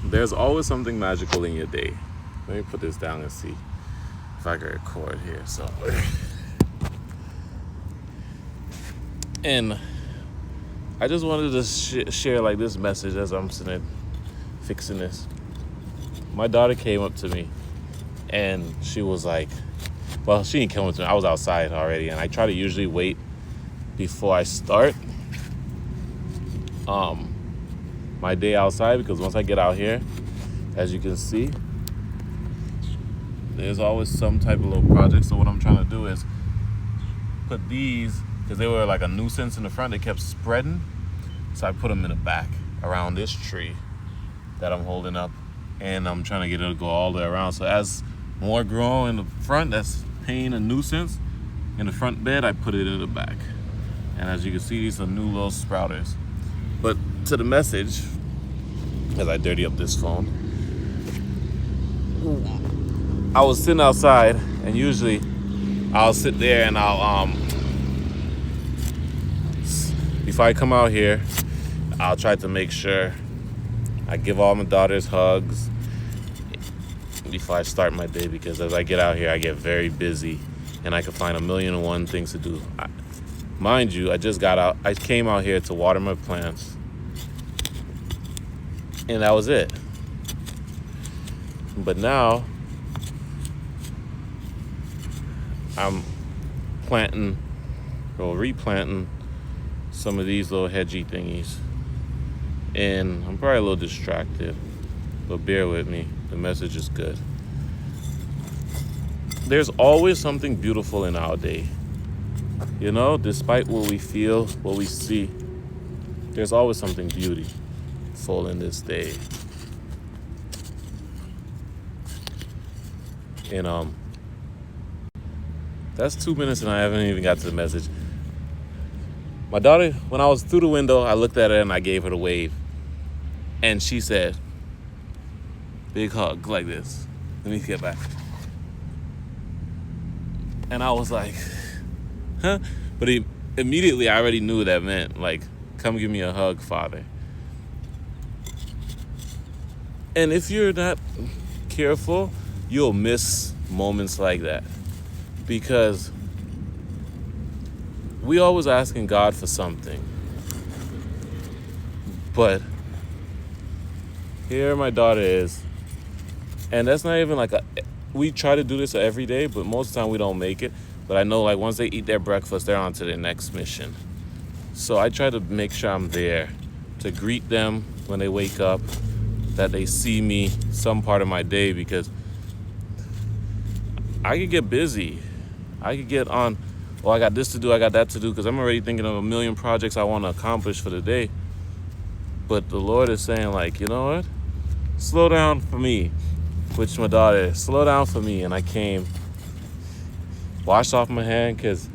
there's always something magical in your day. Let me put this down and see if I can record here somewhere. And I just wanted to share like this message as I'm sitting fixing this. My daughter came up to me and she was like, well, she didn't come up to me. I was outside already, and I try to usually wait before I start my day outside, because once I get out here, as you can see, there's always some type of little project. So what I'm trying to do is put these, because they were like a nuisance in the front, they kept spreading, so I put them in the back around this tree that I'm holding up, and I'm trying to get it to go all the way around. So as more grow in the front that's paying a nuisance in the front bed, I put it in the back. And as you can see, these are new little sprouters. But to the message, as I dirty up this phone, I was sitting outside, and usually I'll sit there and I'll before I come out here, I'll try to make sure I give all my daughters hugs before I start my day, because as I get out here, I get very busy and I can find 1,000,001 things to do. Mind you, I came out here to water my plants, and that was it. But now I'm planting or replanting some of these little hedgy thingies, and I'm probably a little distracted, but bear with me. The message is good. There's always something beautiful in our day. You know, despite what we feel, what we see, there's always something beautiful in this day. And that's 2 minutes and I haven't even got to the message. My daughter, when I was through the window, I looked at her and I gave her the wave. And she said, big hug like this. Let me get back. And I was like, huh? But immediately I already knew that meant, like, come give me a hug, Father. And if you're not careful, you'll miss moments like that. Because we always asking God for something. But here my daughter is. And that's not even like we try to do this every day, but most of the time we don't make it. But I know, like, once they eat their breakfast, they're on to their next mission. So I try to make sure I'm there to greet them when they wake up, that they see me some part of my day, because I could get busy. I could get on, well, I got this to do, I got that to do, because I'm already thinking of 1,000,000 projects I want to accomplish for the day. But the Lord is saying, like, you know what? Slow down for me, which my daughter, slow down for me. And I came, washed off my hand, because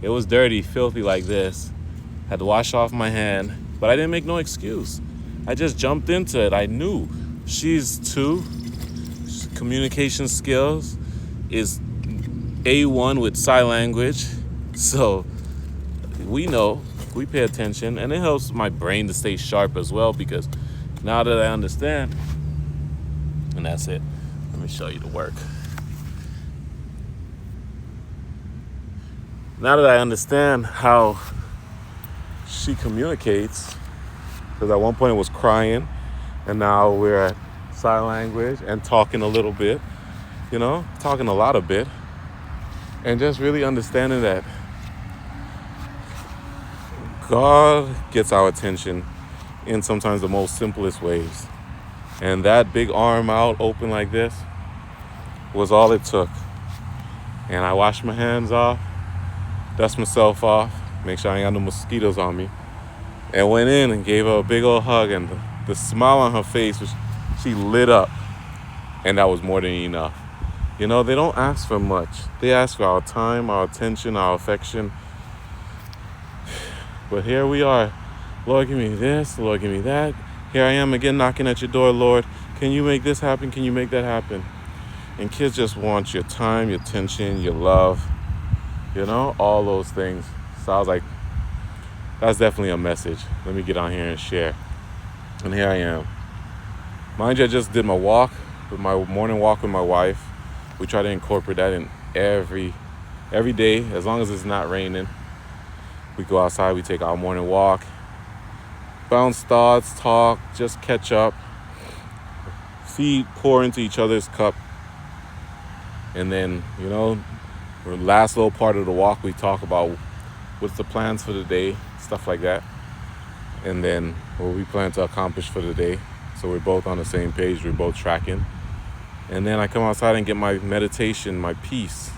it was dirty, filthy like this. Had to wash off my hand, but I didn't make no excuse. I just jumped into it. I knew she's 2. Communication skills is A1 with sign language. So we know, we pay attention, and it helps my brain to stay sharp as well, because now that I understand, and that's it. Let me show you the work. Now that I understand how she communicates, because at one point it was crying, and now we're at sign language and talking a little bit, you know, talking a lot of bit, and just really understanding that God gets our attention in sometimes the most simplest ways. And that big arm out open like this was all it took. And I washed my hands off, dust myself off, make sure I ain't got no mosquitoes on me, and went in and gave her a big old hug, and the smile on her face, she lit up, and that was more than enough. You know, they don't ask for much. They ask for our time, our attention, our affection. But here we are. Lord, give me this. Lord, give me that. Here I am again knocking at your door, Lord. Can you make this happen? Can you make that happen? And kids just want your time, your attention, your love, you know, all those things. So I was like, that's definitely a message. Let me get on here and share. And here I am. Mind you, I just did my morning walk with my wife. We try to incorporate that in every day, as long as it's not raining. We go outside, we take our morning walk, bounce thoughts, talk, just catch up, pour into each other's cup. And then, the last little part of the walk, we talk about what's the plans for the day, stuff like that. And then what we plan to accomplish for the day. So we're both on the same page, we're both tracking. And then I come outside and get my meditation, my peace,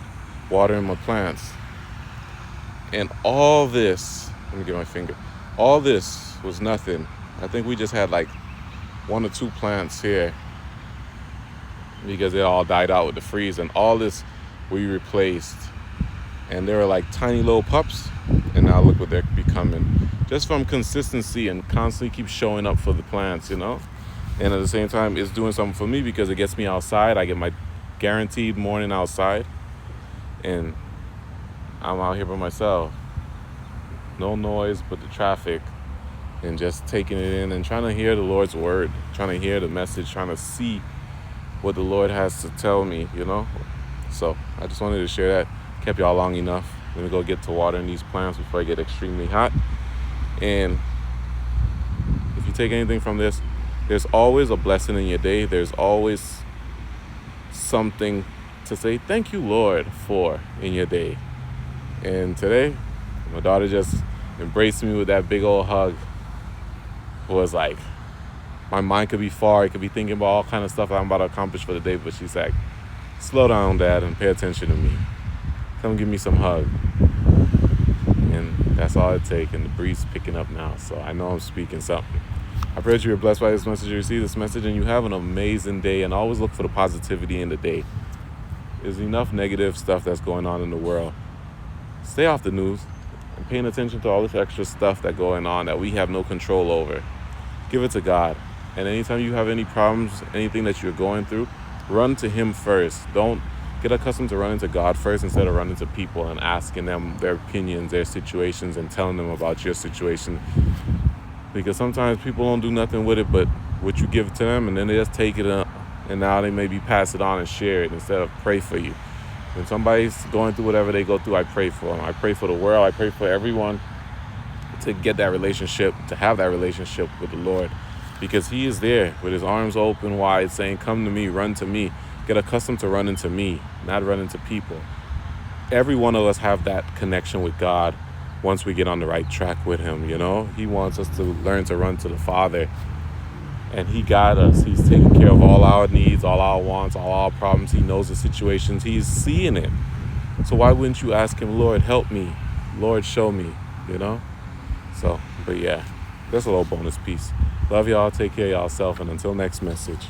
watering my plants. And all this, let me get my finger, all this was nothing. I think we just had like 1 or 2 plants here because they all died out with the freeze, and all this we replaced. And they were like tiny little pups, and now look what they're becoming. Just from consistency and constantly keep showing up for the plants, And at the same time, it's doing something for me because it gets me outside. I get my guaranteed morning outside, and I'm out here by myself. No noise but the traffic, and just taking it in and trying to hear the Lord's word, trying to hear the message, trying to see what the Lord has to tell me, So I just wanted to share that. Kept y'all long enough. Let me go get to watering these plants before I get extremely hot. And if you take anything from this, there's always a blessing in your day. There's always something to say thank you, Lord, for in your day. And today, my daughter just embraced me with that big old hug. It was like, my mind could be far. It could be thinking about all kind of stuff I'm about to accomplish for the day. But she's like, slow down, Dad, and pay attention to me. Come give me some hug. And that's all it takes. And the breeze picking up now. So I know I'm speaking something. I pray that you are blessed by this message. You receive this message and you have an amazing day. And always look for the positivity in the day. There's enough negative stuff that's going on in the world. Stay off the news and paying attention to all this extra stuff that's going on that we have no control over. Give it to God. And anytime you have any problems, anything that you're going through, run to Him first. Don't get accustomed to running to God first instead of running to people and asking them their opinions, their situations, and telling them about your situation. Because sometimes people don't do nothing with it but what you give to them, and then they just take it up, and now they maybe pass it on and share it instead of pray for you. When somebody's going through whatever they go through, I pray for them. I pray for the world. I pray for everyone to get that relationship, to have that relationship with the Lord. Because He is there with His arms open wide saying, come to me, run to me. Get accustomed to running to me, not running to people. Every one of us have that connection with God once we get on the right track with Him, He wants us to learn to run to the Father. And He got us. He's taking care of all our needs, all our wants, all our problems. He knows the situations. He's seeing it. So why wouldn't you ask Him, Lord, help me. Lord, show me, So, but yeah, that's a little bonus piece. Love y'all. Take care of y'allself. And until next message.